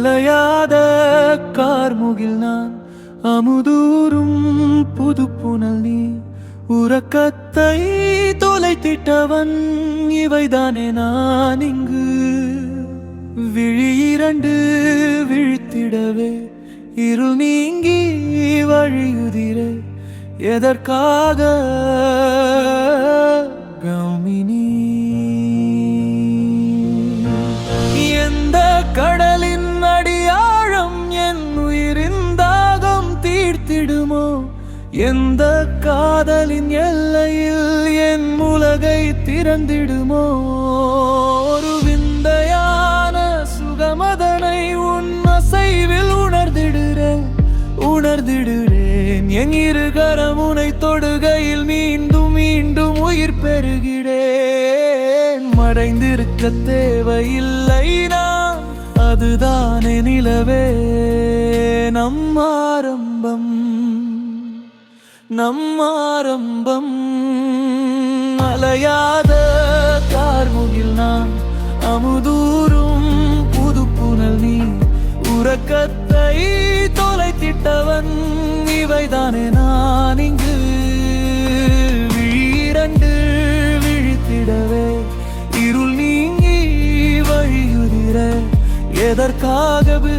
அலையாத கார்முகில் நான், அமுதூரும் புதுப்புனல் நீ. உறக்கத்தை தொலைத்திட்டவன் இவைதானே நான் இங்கு. விழியிரண்டு விழித்திடவே இருள் நீங்கி வழியுதிரே. எதற்காக கௌமினி? எந்த கடலின் அடியாழம் என் உயிரின் தாகம் தீர்த்திடுமோ? எந்த காதலின் எல்லையில் என் உலகை திறந்திடுமோ? ஒரு விந்தையான சுகமதனை உன் அசைவில் உணர்ந்திடுறேன். என் இருகரம் உனை தொடுகையில் மீண்டும் மீண்டும் உயிர் பெறுகிறேன். மறைந்திருக்க தேவையில்லை நான், அதுதானே நிலவே நம் ஆரம்பம். அலையாத கார்முகில் நான், அமுதூரும் புதுப்புனல் நீ. உறக்கத்தை தொலைத்திட்டவன் இவைதானே நான் இங்கு. விழிரண்டு விழித்திடவே இருள் நீங்கி வழியுதிர. எதற்காகவே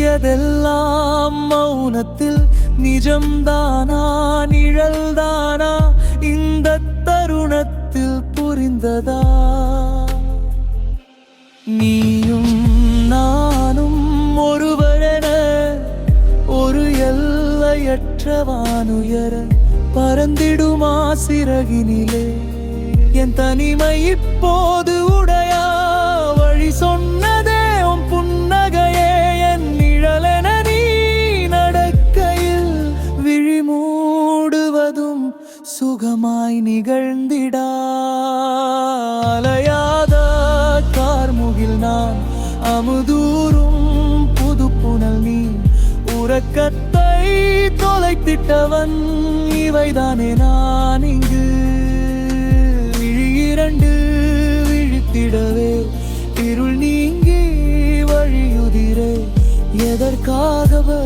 பேசியதெல்லாம் மௌனத்தில் நிஜம்தானா நிழல்தானா? இந்த தருணத்தில் புரிந்ததா? நீயும் நானும் ஒருவரென ஒரு எல்லையற்ற வானுயர பறந்திடுமா சிறகினிலே? என் தனிமை இப்போது உடையா? வழி சொன்னதே உன் புன்னகையே. என் நிழலென நீ நடக்கையில் விழி மூடுவதும் சுகமாய் நிகழ்ந்திடா. அலையாத கார்முகில் நான், அமுதூரும் புதுப்புனல் நீ. உறக்கத்தை தொலைத்திட்டவன் இவைதானே நான் இங்கு. விழியிரண்டு விழித்திடவே இருள் நீங்கி வழியுதிரே. எதற்காகவே